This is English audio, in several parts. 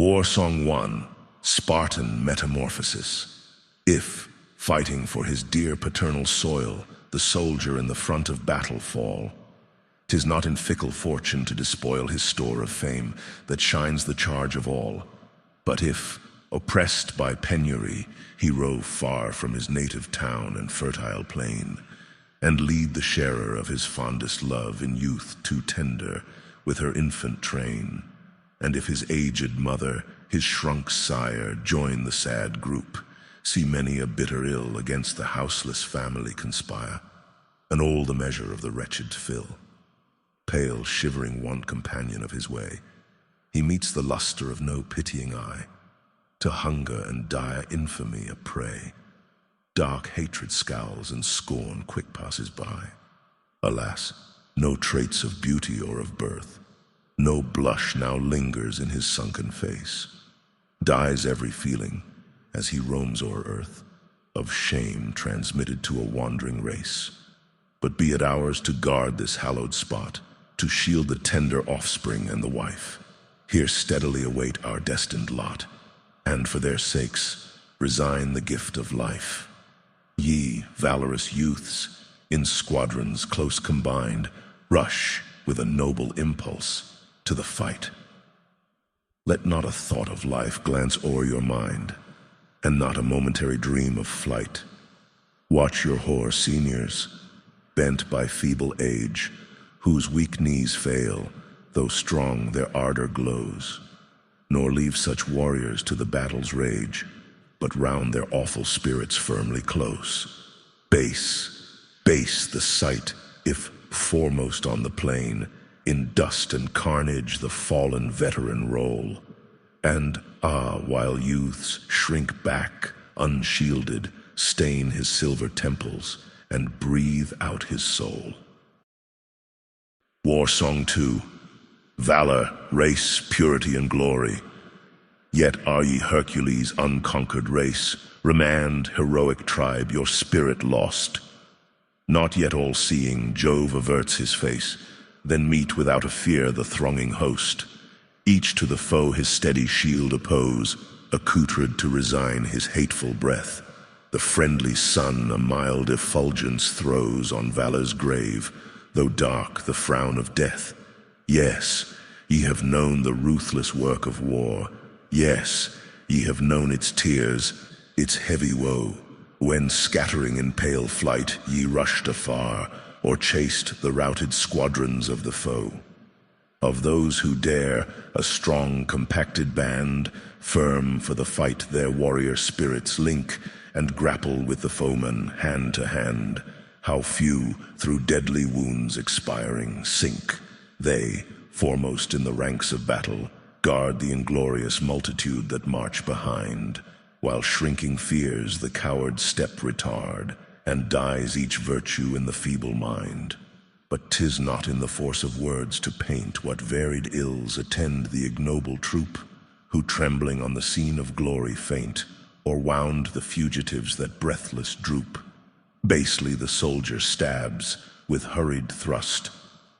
Song I, Spartan Metamorphosis. If, fighting for his dear paternal soil, the soldier in the front of battle fall, 'tis not in fickle fortune to despoil his store of fame that shines the charge of all. But if, oppressed by penury, he rove far from his native town and fertile plain, and lead the sharer of his fondest love in youth too tender with her infant train, and if his aged mother, his shrunk sire, join the sad group, see many a bitter ill against the houseless family conspire, and all the measure of the wretched fill. Pale, shivering want companion of his way, he meets the luster of no pitying eye, to hunger and dire infamy a prey. Dark hatred scowls and scorn quick passes by. Alas, no traits of beauty or of birth, no blush now lingers in his sunken face. Dies every feeling, as he roams o'er earth, of shame transmitted to a wandering race. But be it ours to guard this hallowed spot, to shield the tender offspring and the wife. Here steadily await our destined lot, and for their sakes resign the gift of life. Ye, valorous youths, in squadrons close combined, rush with a noble impulse to the fight. Let not a thought of life glance o'er your mind, and not a momentary dream of flight. Watch your hoar seniors, bent by feeble age, whose weak knees fail, though strong their ardor glows. Nor leave such warriors to the battle's rage, but round their awful spirits firmly close. Base, base the sight, if foremost on the plain, in dust and carnage the fallen veteran roll. And, while youths shrink back, unshielded, stain his silver temples, and breathe out his soul. Song II, Valor, race, purity, and glory. Yet are ye Hercules' unconquered race, remand, heroic tribe, your spirit lost. Not yet all-seeing, Jove averts his face, then meet without a fear the thronging host. Each to the foe his steady shield oppose, accoutred to resign his hateful breath. The friendly sun a mild effulgence throws on valor's grave, though dark the frown of death. Yes, ye have known the ruthless work of war. Yes, ye have known its tears, its heavy woe, when scattering in pale flight ye rushed afar, or chased the routed squadrons of the foe. Of those who dare, a strong compacted band, firm for the fight their warrior spirits link, and grapple with the foeman hand to hand. How few, through deadly wounds expiring, sink. They, foremost in the ranks of battle, guard the inglorious multitude that march behind, while shrinking fears the coward's step retard, and dies each virtue in the feeble mind. But 'tis not in the force of words to paint what varied ills attend the ignoble troop, who trembling on the scene of glory faint, or wound the fugitives that breathless droop. Basely the soldier stabs, with hurried thrust,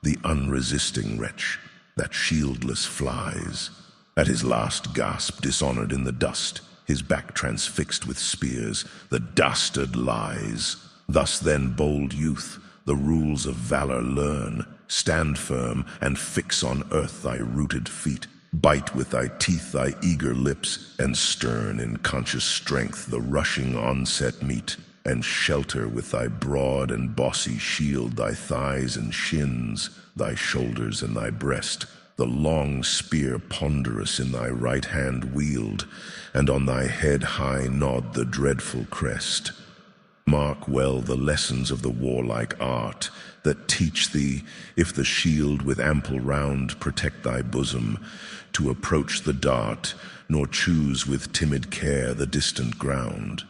the unresisting wretch that shieldless flies. At his last gasp, dishonored in the dust, his back transfixed with spears, the dastard lies. Thus then, bold youth, the rules of valor learn. Stand firm and fix on earth thy rooted feet. Bite with thy teeth thy eager lips, and stern in conscious strength the rushing onset meet. And shelter with thy broad and bossy shield thy thighs and shins, thy shoulders and thy breast, the long spear ponderous in thy right hand wield, and on thy head high nod the dreadful crest. Mark well the lessons of the warlike art, that teach thee, if the shield with ample round protect thy bosom, to approach the dart, nor choose with timid care the distant ground.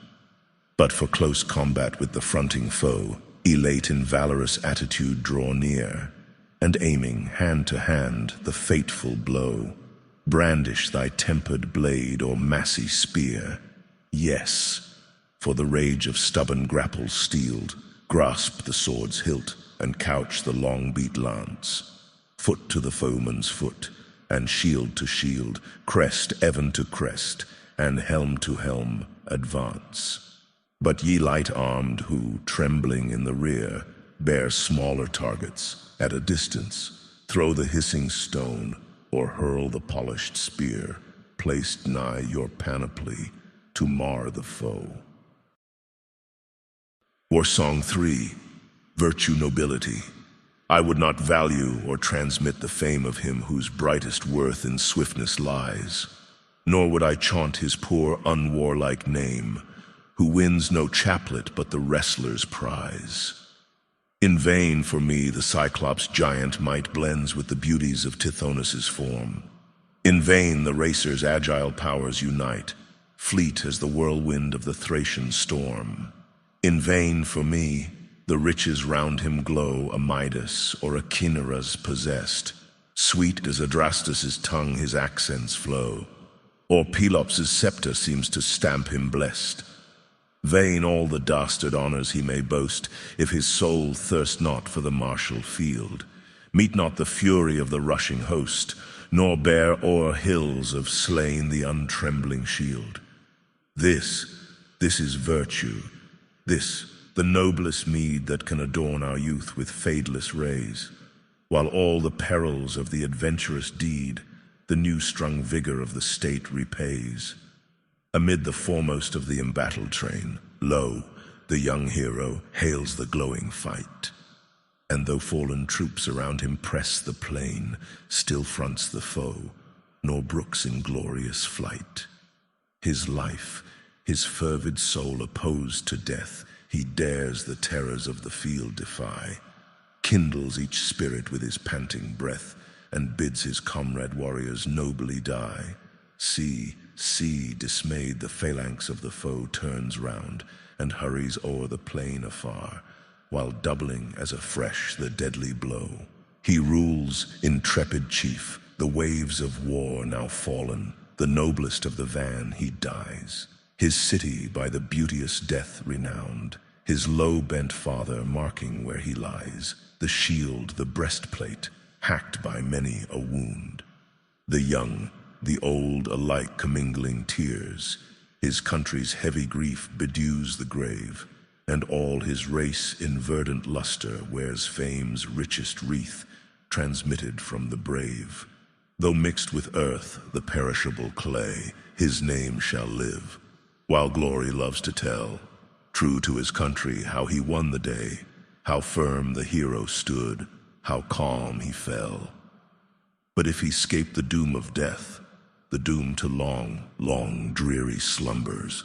But for close combat with the fronting foe, elate in valorous attitude draw near, and aiming hand to hand the fateful blow, brandish thy tempered blade or massy spear. Yes, for the rage of stubborn grapples steeled, grasp the sword's hilt and couch the long-beat lance. Foot to the foeman's foot, and shield to shield, crest even to crest, and helm to helm advance. But ye light-armed who, trembling in the rear, bear smaller targets at a distance, throw the hissing stone or hurl the polished spear, placed nigh your panoply to mar the foe. Or Song III, Virtue Nobility. I would not value or transmit the fame of him whose brightest worth in swiftness lies, nor would I chaunt his poor unwarlike name, who wins no chaplet but the wrestler's prize. In vain for me the Cyclops' giant might blends with the beauties of Tithonus' form. In vain the racer's agile powers unite, fleet as the whirlwind of the Thracian storm. In vain for me the riches round him glow, a Midas or a Kinnera's possessed. Sweet as Adrastus' tongue his accents flow, or Pelops' scepter seems to stamp him blessed. Vain all the dastard honors he may boast, if his soul thirst not for the martial field, meet not the fury of the rushing host, nor bear o'er hills of slain the untrembling shield. This is virtue, this the noblest meed that can adorn our youth with fadeless rays, while all the perils of the adventurous deed the new-strung vigor of the state repays. Amid the foremost of the embattled train, lo, the young hero hails the glowing fight. And though fallen troops around him press the plain, still fronts the foe, nor brooks in glorious flight. His life, his fervid soul opposed to death, he dares the terrors of the field defy, kindles each spirit with his panting breath, and bids his comrade warriors nobly die. See, dismayed the phalanx of the foe turns round, and hurries o'er the plain afar, while doubling as afresh the deadly blow. He rules, intrepid chief, the waves of war now fallen, the noblest of the van he dies. His city by the beauteous death renowned, his low-bent father marking where he lies, the shield, the breastplate, hacked by many a wound. The young, the old alike commingling tears, his country's heavy grief bedews the grave, and all his race in verdant luster wears fame's richest wreath, transmitted from the brave. Though mixed with earth, the perishable clay, his name shall live, while glory loves to tell, true to his country, how he won the day, how firm the hero stood, how calm he fell. But if he 'scape the doom of death, the doom to long, long dreary slumbers,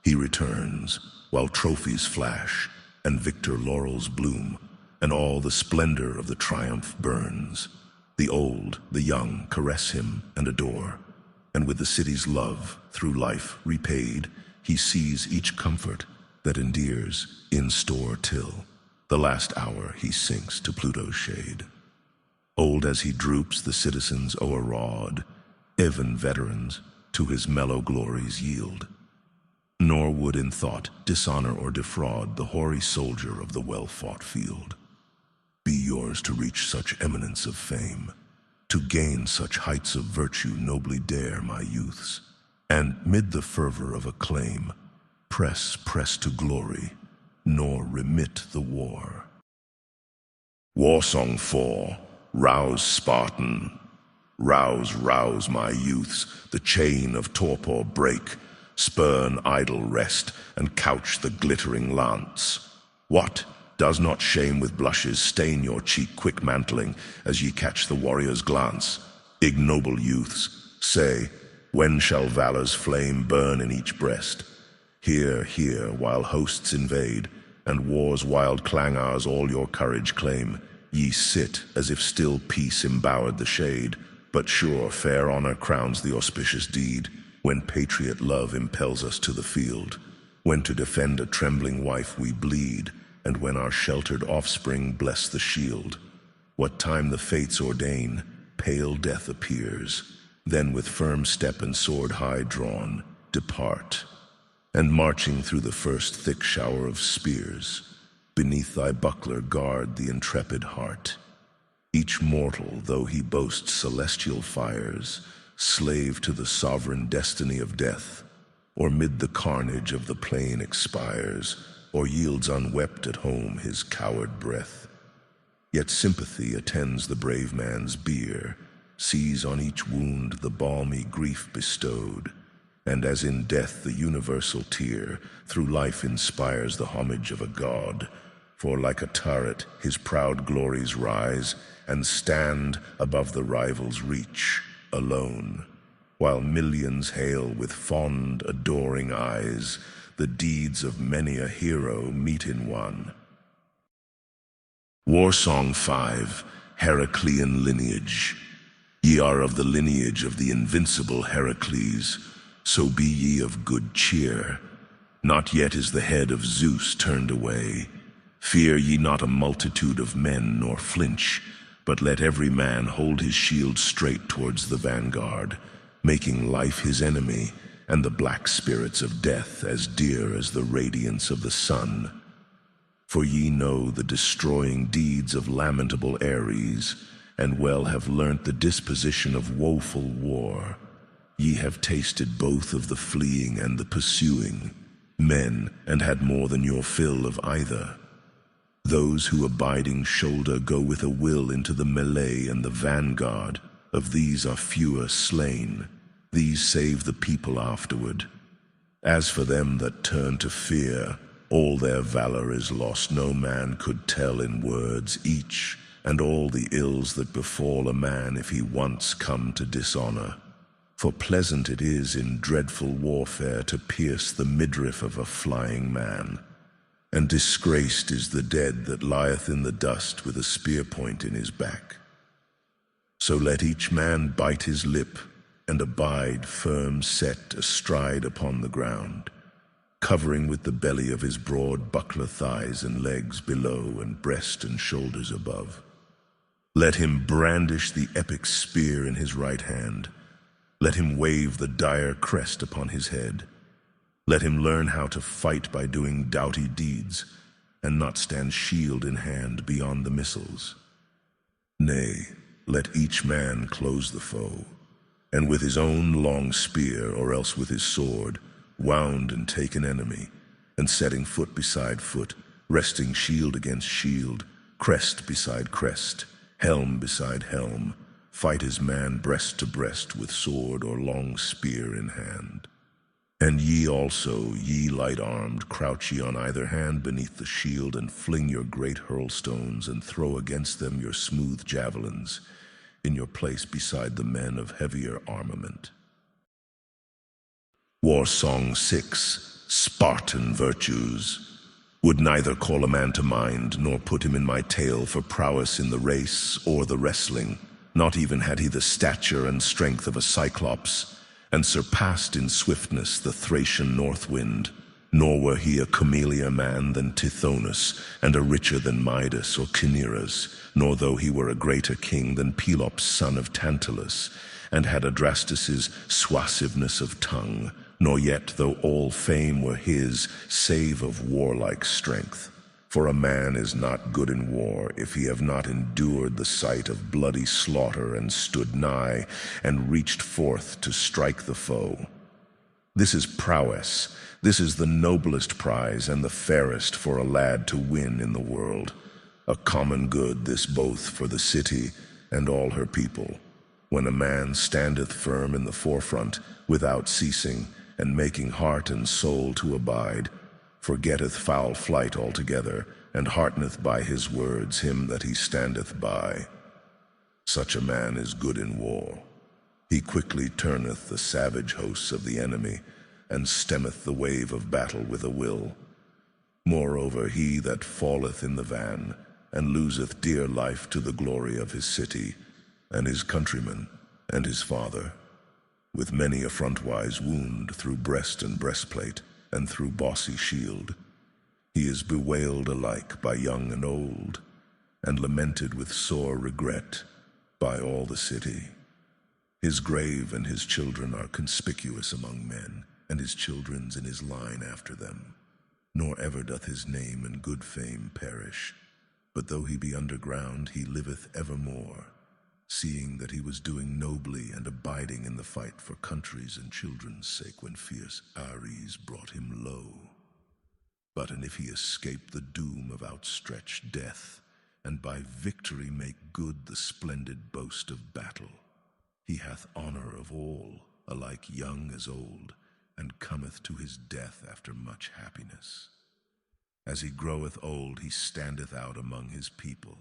he returns, while trophies flash, and victor laurels bloom, and all the splendor of the triumph burns. The old, the young caress him and adore, and with the city's love, through life repaid, he sees each comfort that endears in store till the last hour he sinks to Pluto's shade. Old as he droops, the citizens o'erawed, even veterans, to his mellow glories yield, nor would in thought dishonor or defraud the hoary soldier of the well-fought field. Be yours to reach such eminence of fame, to gain such heights of virtue nobly dare, my youths, and mid the fervor of acclaim, press to glory, nor remit the war. War Song IV, Rouse Spartan. Rouse, rouse, my youths, the chain of torpor break, spurn idle rest, and couch the glittering lance. What? Does not shame with blushes stain your cheek quick mantling, as ye catch the warrior's glance? Ignoble youths, say, when shall valor's flame burn in each breast? Here, while hosts invade, and war's wild clangors all your courage claim, ye sit as if still peace embowered the shade, but sure fair honor crowns the auspicious deed, when patriot love impels us to the field, when to defend a trembling wife we bleed, and when our sheltered offspring bless the shield. What time the fates ordain, pale death appears, then with firm step and sword high drawn, depart, and marching through the first thick shower of spears, beneath thy buckler guard the intrepid heart. Each mortal, though he boasts celestial fires, slave to the sovereign destiny of death, or mid the carnage of the plain expires, or yields unwept at home his coward breath. Yet sympathy attends the brave man's bier, sees on each wound the balmy grief bestowed, and as in death the universal tear, through life inspires the homage of a god. For like a turret his proud glories rise, and stand above the rival's reach, alone, while millions hail with fond, adoring eyes the deeds of many a hero meet in one. War Song V, Heraclean Lineage. Ye are of the lineage of the invincible Heracles, so be ye of good cheer. Not yet is the head of Zeus turned away. Fear ye not a multitude of men, nor flinch, but let every man hold his shield straight towards the vanguard, making life his enemy, and the black spirits of death as dear as the radiance of the sun. For ye know the destroying deeds of lamentable Ares, and well have learnt the disposition of woeful war. Ye have tasted both of the fleeing and the pursuing, men, and had more than your fill of either. Those who abiding shoulder go with a will into the melee and the vanguard, of these are fewer slain. These save the people afterward. As for them that turn to fear, all their valor is lost, no man could tell in words each, and all the ills that befall a man if he once come to dishonor. For pleasant it is in dreadful warfare to pierce the midriff of a flying man, and disgraced is the dead that lieth in the dust with a spear point in his back. So let each man bite his lip, and abide firm set astride upon the ground, covering with the belly of his broad buckler thighs and legs below and breast and shoulders above. Let him brandish the epic spear in his right hand. Let him wave the dire crest upon his head. Let him learn how to fight by doing doughty deeds, and not stand shield in hand beyond the missiles. Nay, let each man close the foe, and with his own long spear, or else with his sword, wound and take an enemy, and setting foot beside foot, resting shield against shield, crest beside crest, helm beside helm, fight as man breast to breast with sword or long spear in hand. And ye also, ye light-armed, crouch ye on either hand beneath the shield, and fling your great hurlstones, and throw against them your smooth javelins, in your place beside the men of heavier armament. War Song VI, Spartan Virtues. Would neither call a man to mind, nor put him in my tale for prowess in the race or the wrestling. Not even had he the stature and strength of a Cyclops, and surpassed in swiftness the Thracian north wind. Nor were he a comelier man than Tithonus, and a richer than Midas or Cinyras, nor though he were a greater king than Pelops son of Tantalus, and had Adrastus's suasiveness of tongue, nor yet though all fame were his, save of warlike strength. For a man is not good in war if he have not endured the sight of bloody slaughter, and stood nigh, and reached forth to strike the foe. This is prowess, this is the noblest prize and the fairest for a lad to win in the world. A common good this both for the city and all her people, when a man standeth firm in the forefront, without ceasing, and making heart and soul to abide, forgetteth foul flight altogether, and hearteneth by his words him that he standeth by. Such a man is good in war. He quickly turneth the savage hosts of the enemy, and stemmeth the wave of battle with a will. Moreover, he that falleth in the van, and loseth dear life to the glory of his city, and his countrymen, and his father, with many a frontwise wound through breast and breastplate, and through bossy shield, he is bewailed alike by young and old, and lamented with sore regret by all the city. His grave and his children are conspicuous among men, and his children's in his line after them, nor ever doth his name and good fame perish. But though he be underground, he liveth evermore, seeing that he was doing nobly and abiding in the fight for country's and children's sake when fierce Ares brought him low. But and if he escape the doom of outstretched death, and by victory make good the splendid boast of battle, he hath honor of all, alike young as old, and cometh to his death after much happiness. As he groweth old, he standeth out among his people,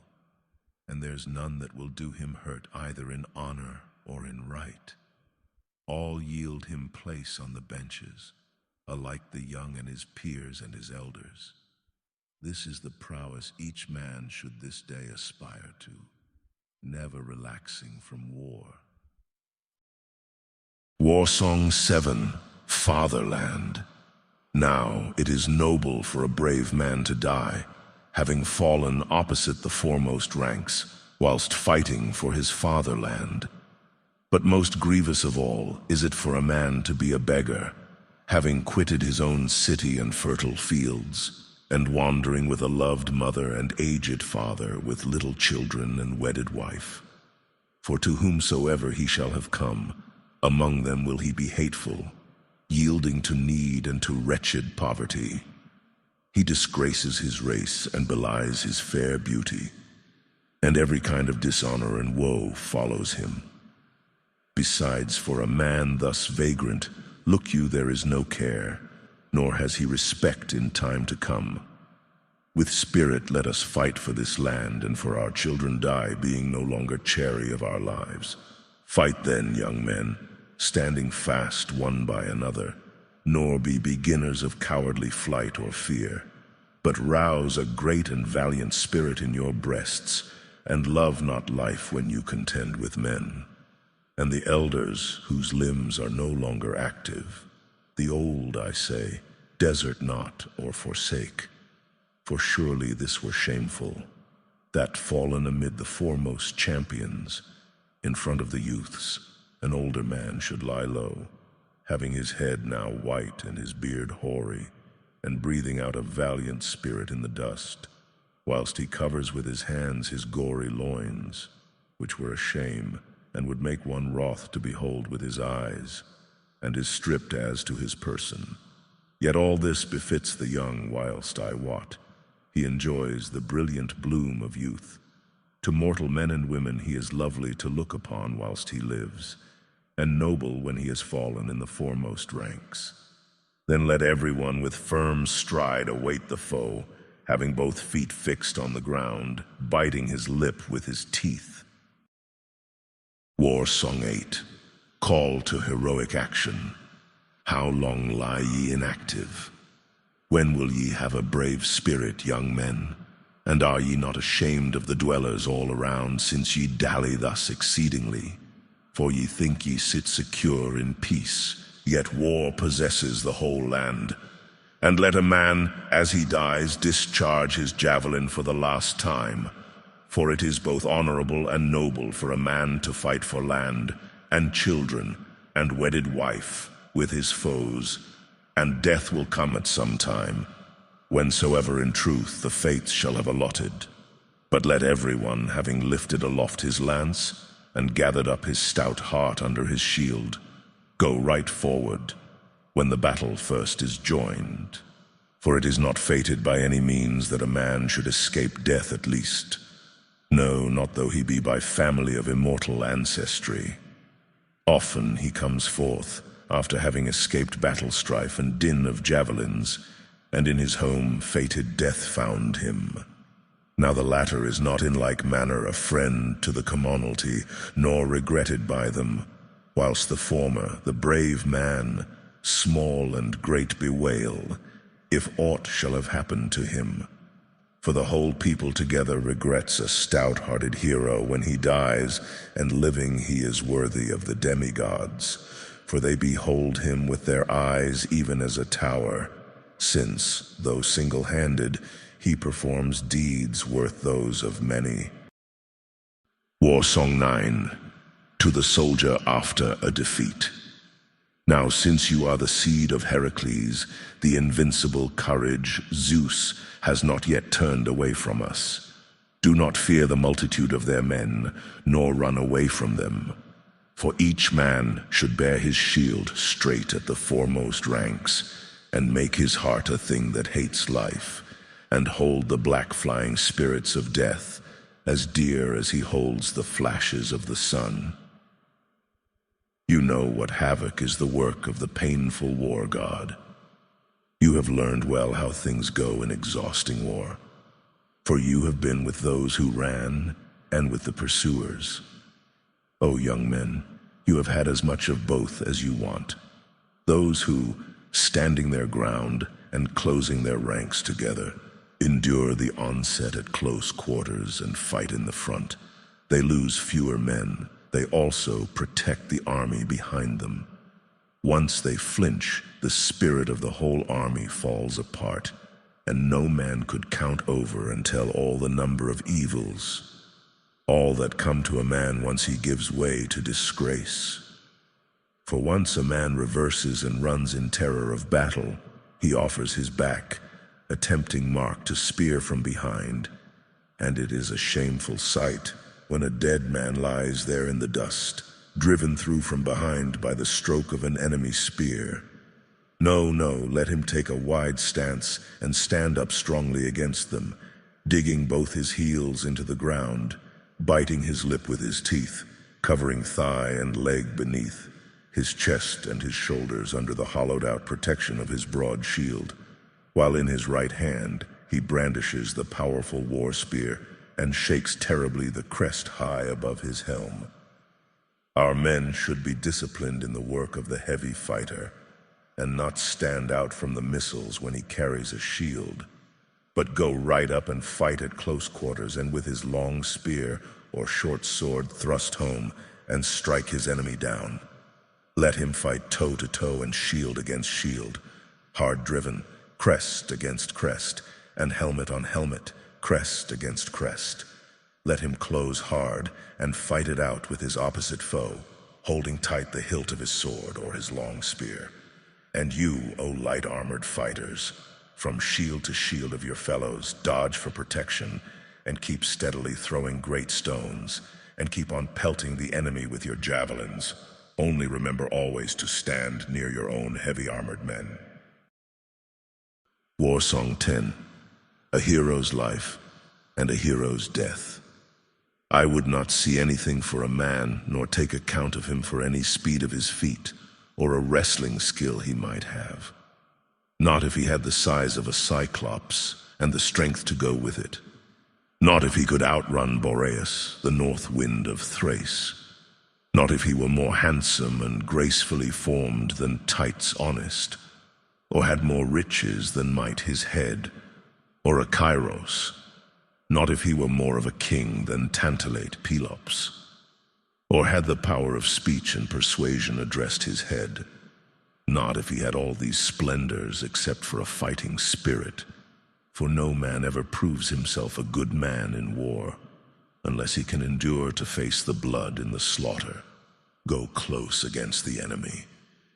and there's none that will do him hurt either in honor or in right. All yield him place on the benches, alike the young and his peers and his elders. This is the prowess each man should this day aspire to, never relaxing from war. War Song VII, Fatherland. Now it is noble for a brave man to die, having fallen opposite the foremost ranks, whilst fighting for his fatherland. But most grievous of all is it for a man to be a beggar, having quitted his own city and fertile fields, and wandering with a loved mother and aged father, with little children and wedded wife. For to whomsoever he shall have come, among them will he be hateful, yielding to need and to wretched poverty. He disgraces his race and belies his fair beauty, and every kind of dishonor and woe follows him. Besides, for a man thus vagrant, look you, there is no care, nor has he respect in time to come. With spirit let us fight for this land, and for our children die, being no longer chary of our lives. Fight then, young men, standing fast one by another, nor be beginners of cowardly flight or fear, but rouse a great and valiant spirit in your breasts, and love not life when you contend with men. And the elders, whose limbs are no longer active, the old, I say, desert not or forsake. For surely this were shameful, that fallen amid the foremost champions, in front of the youths, an older man should lie low, having his head now white and his beard hoary, and breathing out a valiant spirit in the dust, whilst he covers with his hands his gory loins, which were a shame, and would make one wroth to behold with his eyes, and is stripped as to his person. Yet all this befits the young, whilst I wot he enjoys the brilliant bloom of youth. To mortal men and women he is lovely to look upon whilst he lives, and noble when he has fallen in the foremost ranks. Then let everyone with firm stride await the foe, having both feet fixed on the ground, biting his lip with his teeth. War Song VIII, Call to Heroic Action. How long lie ye inactive? When will ye have a brave spirit, young men? And are ye not ashamed of the dwellers all around, since ye dally thus exceedingly? For ye think ye sit secure in peace, yet war possesses the whole land. And let a man, as he dies, discharge his javelin for the last time. For it is both honorable and noble for a man to fight for land, and children, and wedded wife, with his foes, and death will come at some time, whensoever in truth the fates shall have allotted. But let everyone, having lifted aloft his lance, and gathered up his stout heart under his shield, go right forward, when the battle first is joined. For it is not fated by any means that a man should escape death at least. No, not though he be by family of immortal ancestry. Often he comes forth, after having escaped battle strife and din of javelins, and in his home fated death found him. Now the latter is not in like manner a friend to the commonalty, nor regretted by them, whilst the former, the brave man, small and great bewail, if aught shall have happened to him. For the whole people together regrets a stout-hearted hero when he dies, and living he is worthy of the demigods, for they behold him with their eyes even as a tower, since, though single-handed, he performs deeds worth those of many. War Song IX, To the Soldier After a Defeat. Now since you are the seed of Heracles, the invincible courage Zeus has not yet turned away from us. Do not fear the multitude of their men, nor run away from them. For each man should bear his shield straight at the foremost ranks, and make his heart a thing that hates life, and hold the black flying spirits of death as dear as he holds the flashes of the sun. You know what havoc is the work of the painful war god. You have learned well how things go in exhausting war, for you have been with those who ran and with the pursuers. O young men, you have had as much of both as you want. Those who, standing their ground and closing their ranks together, endure the onset at close quarters and fight in the front. They lose fewer men. They also protect the army behind them. Once they flinch, the spirit of the whole army falls apart, and no man could count over and tell all the number of evils, all that come to a man once he gives way to disgrace. For once a man reverses and runs in terror of battle, he offers his back, a tempting mark to spear from behind, and it is a shameful sight when a dead man lies there in the dust, driven through from behind by the stroke of an enemy spear. No, let him take a wide stance and stand up strongly against them, digging both his heels into the ground, biting his lip with his teeth, covering thigh and leg beneath, his chest and his shoulders under the hollowed-out protection of his broad shield, while in his right hand he brandishes the powerful war spear and shakes terribly the crest high above his helm. Our men should be disciplined in the work of the heavy fighter, and not stand out from the missiles when he carries a shield, but go right up and fight at close quarters and with his long spear or short sword thrust home and strike his enemy down. Let him fight toe to toe and shield against shield, hard driven, crest against crest, and helmet on helmet, crest against crest. Let him close hard and fight it out with his opposite foe, holding tight the hilt of his sword or his long spear. And you, O light-armored fighters, from shield to shield of your fellows, dodge for protection, and keep steadily throwing great stones, and keep on pelting the enemy with your javelins. Only remember always to stand near your own heavy-armored men. War Song X. A hero's life and a hero's death. I would not see anything for a man, nor take account of him for any speed of his feet, or a wrestling skill he might have. Not if he had the size of a cyclops, and the strength to go with it. Not if he could outrun Boreas, the north wind of Thrace. Not if he were more handsome and gracefully formed than Tights honest, or had more riches than might his head, or a Kairos. Not if he were more of a king than Tantalate Pelops, or had the power of speech and persuasion addressed his head. Not if he had all these splendors except for a fighting spirit, for no man ever proves himself a good man in war, unless he can endure to face the blood in the slaughter, go close against the enemy,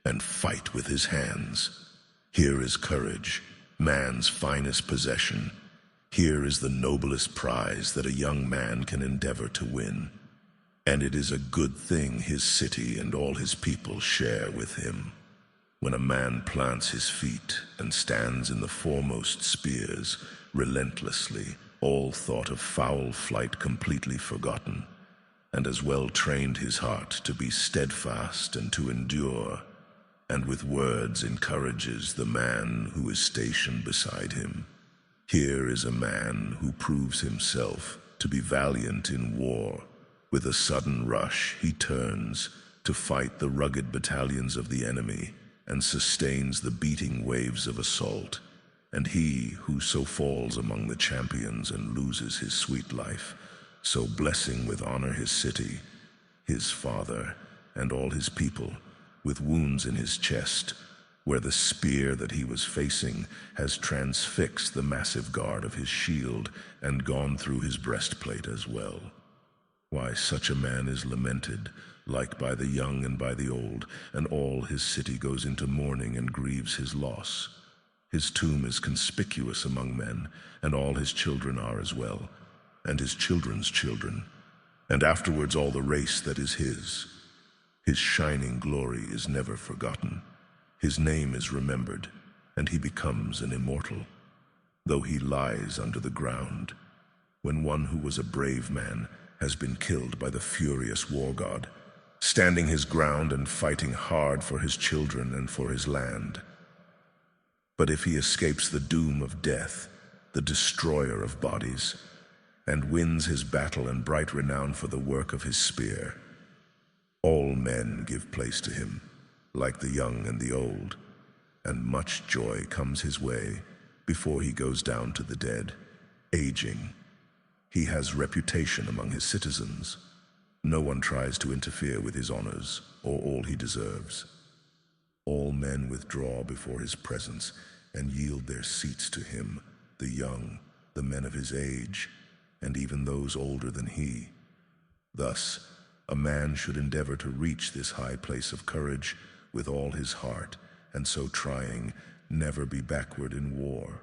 and fight with his hands. Here is courage, man's finest possession. Here is the noblest prize that a young man can endeavor to win. And it is a good thing his city and all his people share with him. When a man plants his feet and stands in the foremost spears, relentlessly, all thought of foul flight completely forgotten, and has well trained his heart to be steadfast and to endure, and with words encourages the man who is stationed beside him. Here is a man who proves himself to be valiant in war. With a sudden rush he turns to fight the rugged battalions of the enemy, and sustains the beating waves of assault. And he who so falls among the champions and loses his sweet life, so blessing with honor his city, his father, and all his people, with wounds in his chest, where the spear that he was facing has transfixed the massive guard of his shield and gone through his breastplate as well. Why, such a man is lamented, like by the young and by the old, and all his city goes into mourning and grieves his loss. His tomb is conspicuous among men, and all his children are as well. and his children's children, and afterwards all the race that is his. His shining glory is never forgotten. His name is remembered, and he becomes an immortal, though he lies under the ground. When one who was a brave man has been killed by the furious war god, standing his ground and fighting hard for his children and for his land. But if he escapes the doom of death, the destroyer of bodies, and wins his battle and bright renown for the work of his spear, all men give place to him, like the young and the old, and much joy comes his way before he goes down to the dead, aging. He has reputation among his citizens. No one tries to interfere with his honors or all he deserves. All men withdraw before his presence and yield their seats to him, the young, the men of his age, and even those older than he. Thus, a man should endeavor to reach this high place of courage with all his heart, and so trying, never be backward in war.